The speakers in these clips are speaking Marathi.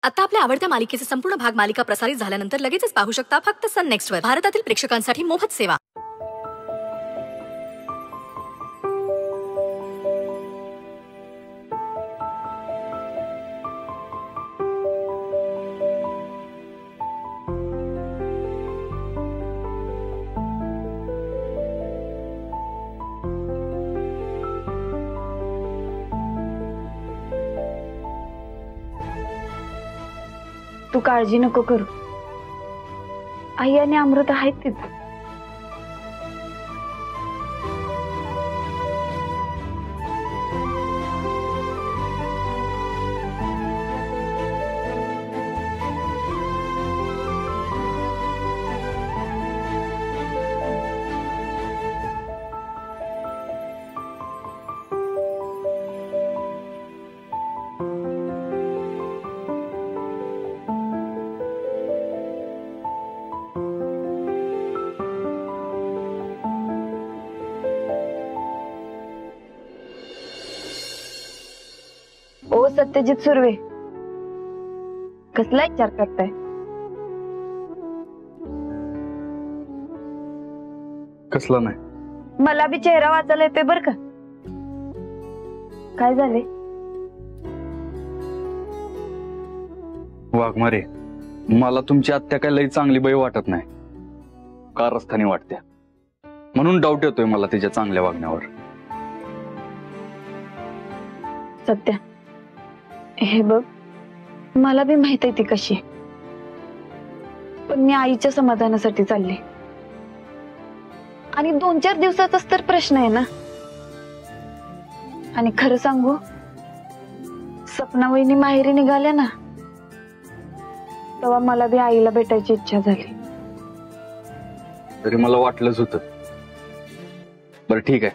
आता आपल्या आवडत्या मालिकेचे संपूर्ण भाग मालिका प्रसारित झाल्यानंतर लगेचच पाहू शकता फक्त सन नेक्स्ट वर. भारतातील प्रेक्षकांसाठी मोफत सेवा. तू काळजी नको करू. आई आणि अमृता आहेत तिथे. ओ सत्यजित सुर्वे, कसला विचार करताय? कसला नाही. मला बी चेहरा वाचायला येतोय बर का. काय झाले? वाघमारे, मला तुमची आत्या काय लई चांगली बाई वाटत नाही. कारस्थानी वाटते, म्हणून डाऊट येतोय मला तिच्या चांगल्या वागण्यावर. सत्या, हे बघ, मला बी माहित आहे ती कशी, पण मी आईच्या समाधानासाठी चालले. आणि 2-4 दिवसाचाच तर प्रश्न आहे ना. आणि खरं सांगू, सपना वहिनी माहेरी निघाल्या ना, तेव्हा मला बी आईला भेटायची इच्छा झाली. तरी मला वाटलंच होतं. बरं ठीक आहे,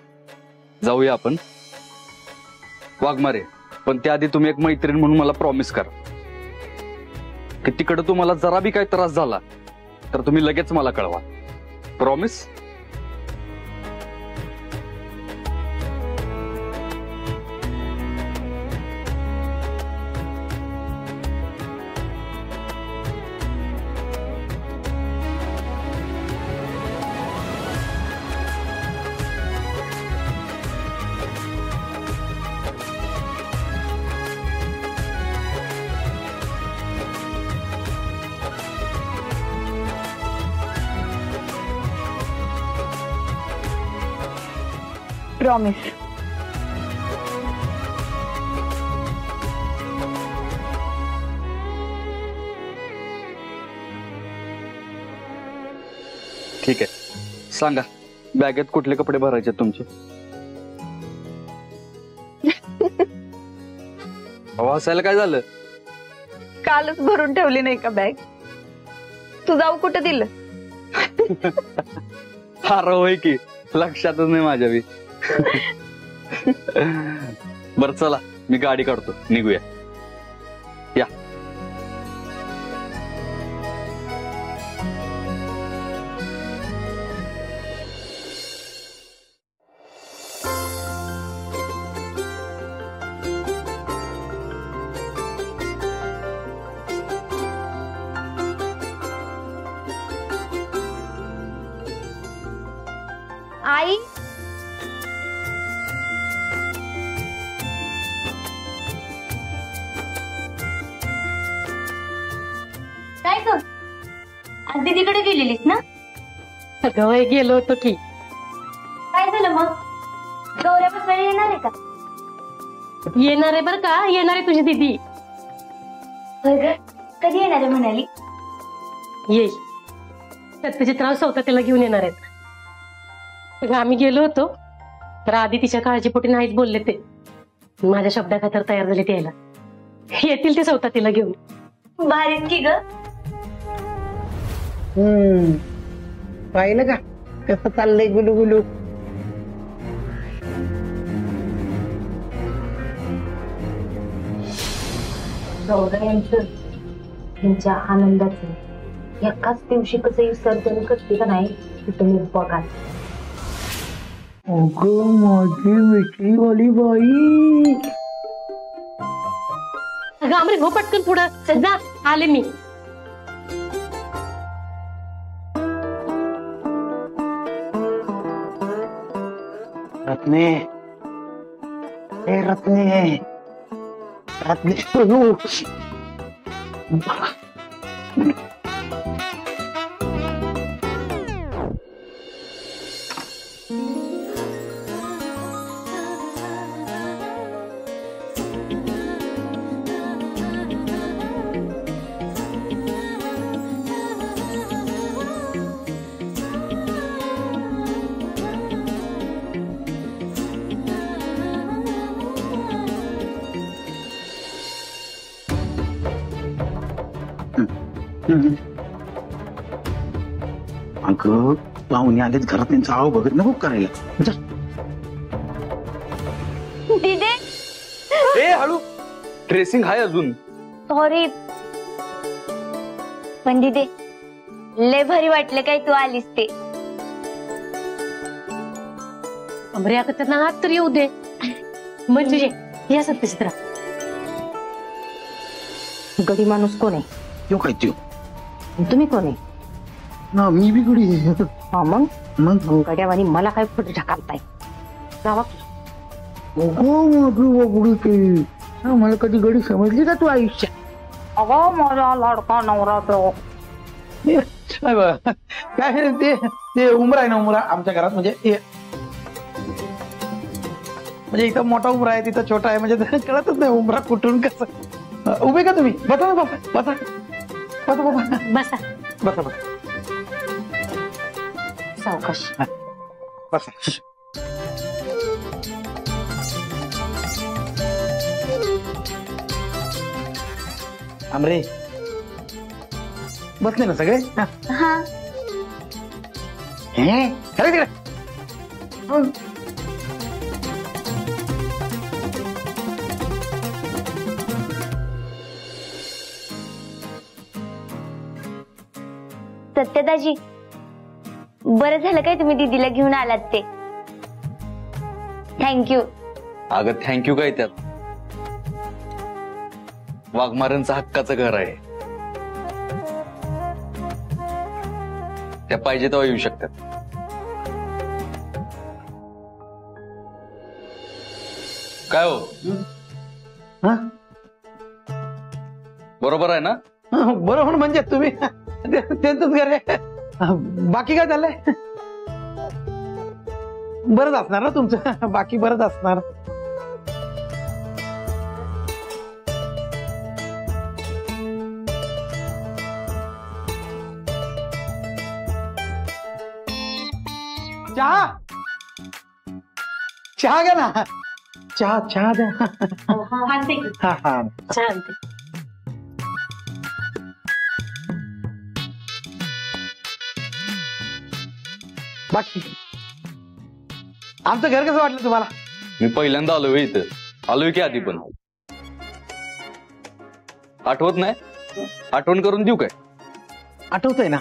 जाऊया आपण. वाघमारे, पण त्याआधी तुम्ही एक मैत्रीण म्हणून मला प्रॉमिस करा की तिकडे तुम्हाला जरा बी काही त्रास झाला तर तुम्ही लगेच मला कळवा. प्रॉमिस? प्रॉमिस. ठीक आहे, सांगा बॅगेत कुठले कपडे भरायचे तुमचे? हसायला काय झालं? कालच भरून ठेवली नाही का बॅग? तू जाऊ कुठं दिलं? हार होय की, लक्षातच नाही माझ्या बी. बर चला, मी गाडी काढतो, निघूया. या. आई, काय ग, आज दीदीकडे गेलेलीस ना? अगं वय गेलो होतो की. काय झालं मग? गौऱ्या बसवायला येणार आहे का? येणार आहे बर का, येणार आहे तुझी दीदी. कधी येणार आहे म्हणाली? येईल, सत्यजितराव सौतात्याला घेऊन येणार आहेत. आम्ही गेलो होतो तर आधी तिच्या काळजीपोटी नाहीच बोलले ते. माझ्या शब्दाखातर तयार झाले ते यायला. येतील ते सौतात्याला घेऊन. भारीच की ग. पाहिलं का कसं चाललंय गुलुगुलू. गौऱ्यांचं त्यांच्या आनंदाचं एकाच दिवशी कसं विसर्जन करते का नाही तिथं मी बघा. अगं माझी मिठीवाली बाई. अगं आमरे हो पटकन पुढं जा, आले मी. रत्ने ए रत्ने रत्ने अगं पाहुणे आलेत घरात, त्यांचं आव बघत नको करायला. दिदे ए हळू, ड्रेसिंग आहे अजून. सॉरी पण दिदे लय भारी वाटलं काय तू आलीस ते. आमरे अगं त्यांना हात तर येऊ दे. म्हणजे या सत्यचित्रा गडी माणूस कोण आहे? त्यो काय त्यो? तुम्ही कोण आहे? ना मी बी गडी आहे. हा मग मग गड्यावानी मला काय पुढे ढकलताय? जावा की. मला कधी गडी समजली का तू आयुष्यात? अगं माझा लाडका नवरा तो. काय ते उमरा आहे ना, उमरा आमच्या घरात म्हणजे इथं मोठा उमरा आहे, तिथं छोटा आहे, म्हणजे कळतच नाही उमरा कुठून कसं. उभे का तुम्ही? बसा ना बाबा, बसा बसा बाबा, बसा बसा बसा सावकाश. बसा. आमरे बसले ना सगळे? हा हे खरं तिकडे. सत्यदाजी बरं झालं काय तुम्ही दीदीला घेऊन आलात ते. थँक्यू. अगं थँक्यू काय त्यात, वाघमाऱ्यांचं हक्काचं घर आहे, त्या पाहिजे तेव्हा येऊ शकतात. काय हो, हा? बरोबर आहे ना? बरोबर म्हणजे तुम्ही त्यांचंच घर आहे. बाकी काय झालंय? बरंच असणार ना तुमचं, बाकी बरंच असणार. चहा चहा घ्या ना, चहा चहा द्या. आणते की. हा हा चहा आणते. बाकी आमचं घर कसं वाटलं तुम्हाला? मी पहिल्यांदा आलोय इथं. आलोय की आधी पण. आठवत नाही? आठवण करून देऊ काय? आठवतंय ना?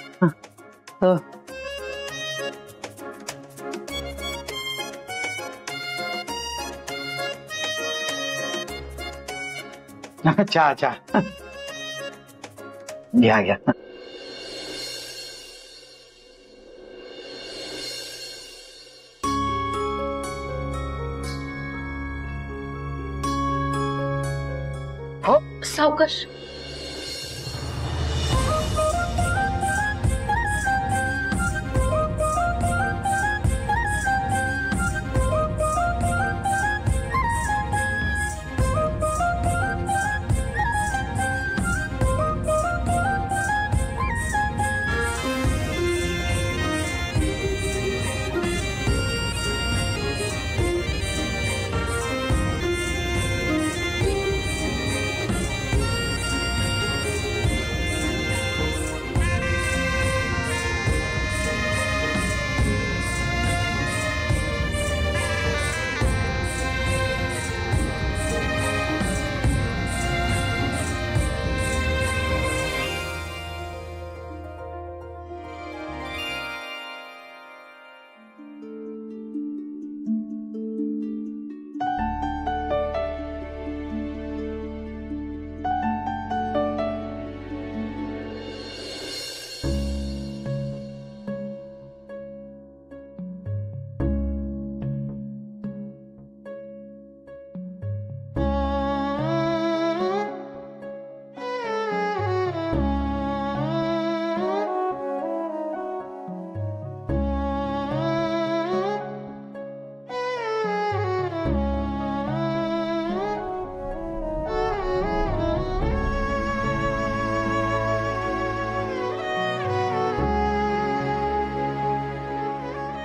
चहा चहा घ्या घ्या. हो सावकाश.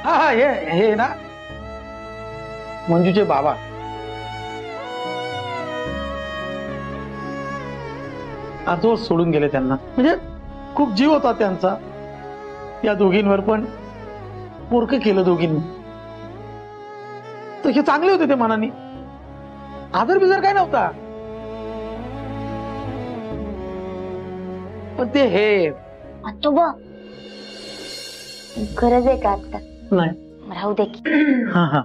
हा हे ना मंजूचे बाबा. आजोळ सोडून गेले त्यांना. म्हणजे खूप जीव होता त्यांचा या दोघींवर, पण पोरकं केलं दोघींनी. तर हे चांगले होते ते मनाने, आदर बिदर काय नव्हता. पण ते हे आतोबा गरज आहे का आता? नाही. राहू दे की. हा हा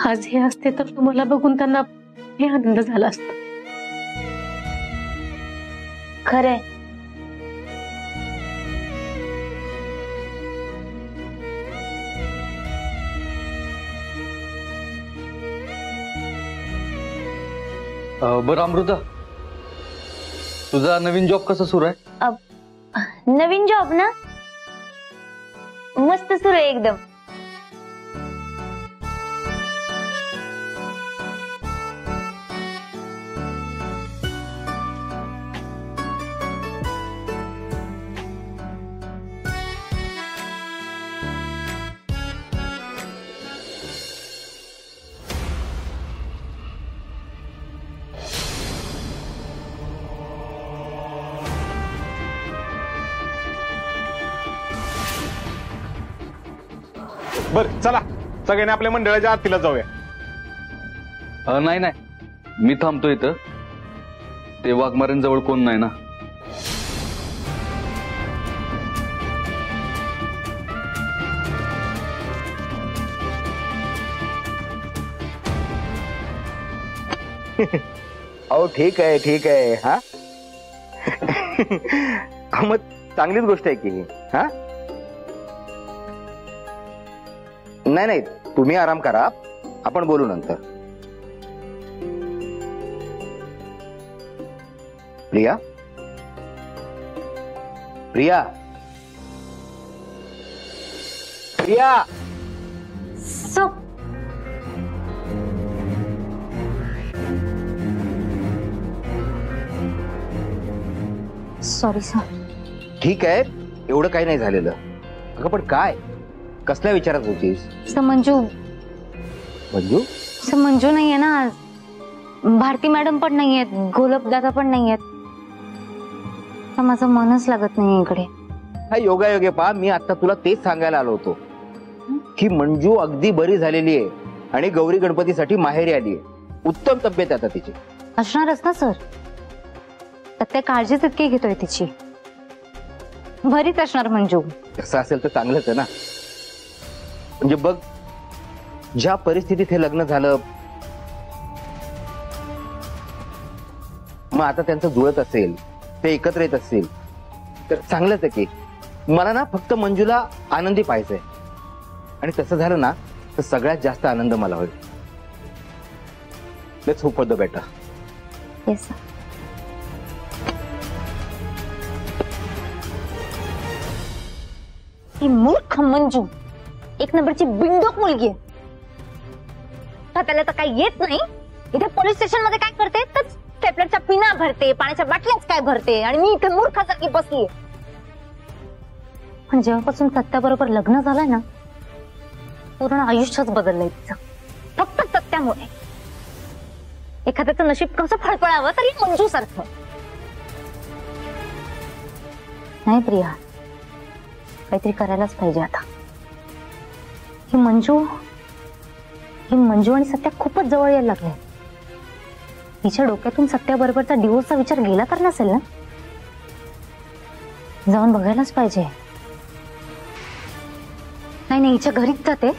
आज हे असते तर तुम्हाला बघून त्यांना हे आनंद झाला असता. खरंय. बरं अमृता, तुझा नवीन जॉब कसा सुरू आहे? नवीन जॉब ना मस्त सुरू आहे एकदम. बर चला सगळ्यांनी आपल्या मंडळाच्या आरतीला जाऊया. नाही नाही, मी थांबतो इथं. ते वाघमाऱ्यांजवळ कोण नाही ना. अहो ठीक आहे हा. मग चांगलीच गोष्ट आहे की ही. हा नाही तुम्ही आराम करा, आपण बोलू नंतर. प्रिया प्रिया प्रिया. Sorry sir. ठीक आहे, एवढं काही नाही झालेलं. अगं पण काय, कसल्या विचारात होतीस? सर मंजू नाहीये ना आज. भारती मॅडम पण नाहीयेत, गोलप दादा पण नाहीयेत. तर माझं मनच लागत नाही इकडे. हा योगायोगे पा, मी आता तुला तेच सांगायला आलो होतो की मंजू अगदी बरी झालेली आहे आणि गौरी गणपतीसाठी माहेरी आली आहे. उत्तम तब्येत आता तिची. असणारच ना सर, तर त्या काळजीच इतकी घेतोय तिची. बरीच असणार मंजू. तसं असेल तर चांगलंच आहे ना. म्हणजे बघ, ज्या परिस्थितीत हे लग्न झालं, मग आता त्यांचं जुळत असेल, ते एकत्र येत असतील तर चांगलंच आहे की. मला ना फक्त मंजूला आनंदी पाहिजे, आणि तसं झालं ना तर सगळ्यात जास्त आनंद मला होईल. Let's hope for the better. Yes sir. ही मूर्ख मंजू एक नंबरची बिंडोक मुलगी आहे. त्याला तर काही येत नाही. इथे पोलीस स्टेशन मध्ये काय करते तर स्टेपलरच्या पिना भरते, पाण्याच्या बाटल्याच काय भरते, आणि मी इथे मूर्खासारखी बसली. पण जेव्हापासून सत्याबरोबर लग्न झालंय ना, पूर्ण आयुष्यच बदललंय तिचं. फक्त सत्यामुळे. एखाद्याचं नशीब कसं फळफळावं तरी मंजू सारखं नाही. प्रिया, काहीतरी करायलाच पाहिजे आता. ही मंजू आणि सत्या खूपच जवळ यायला लागले. हिच्या डोक्यातून सत्याबरोबरचा डिवोर्सचा विचार गेला तर नसेल ना? जाऊन बघायलाच पाहिजे. नाही हिच्या घरीच जाते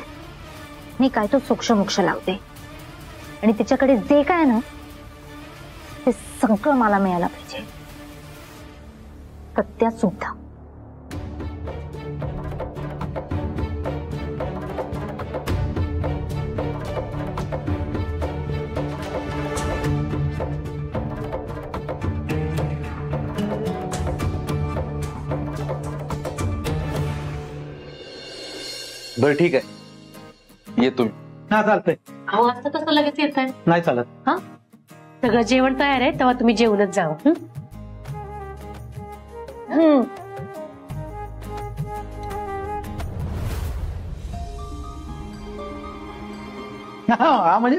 मी, काय तो सोक्ष लावते, आणि तिच्याकडे जे काय ना ते सगळं मला मिळायला पाहिजे. सत्या सुद्धा. बरं ठीक आहे, येतो मी. हा चालतंय. अहो असं कसं लगेच येत आहे? नाही चालत. हा, सगळं जेवण तयार आहे, तेव्हा तुम्ही जेवणच जावं. हा म्हणजे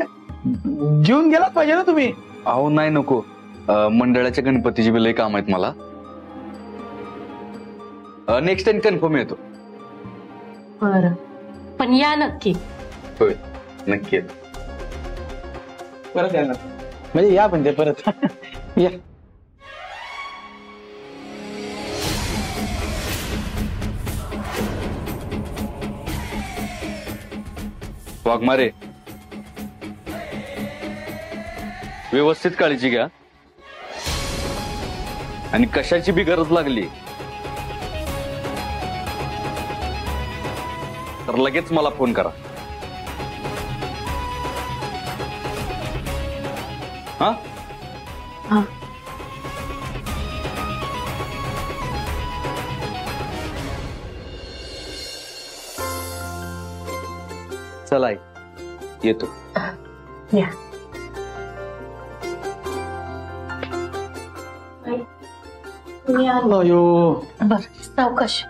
जेवून गेलाच पाहिजे ना तुम्ही. अहो नाही नको, मंडळाच्या गणपतीची बिल काम आहेत मला. नेक्स्ट टाइम कन्फर्म येतो. बरं, पण या नक्की. होय नक्की येतो. परत या ना, म्हणजे या म्हणजे परत या. वाघमारे, व्यवस्थित काळजी घ्या आणि कशाची बी गरज लागली तर लगेच मला फोन करा. हा चला आई, येतो. या. अयो बर, सावकाश.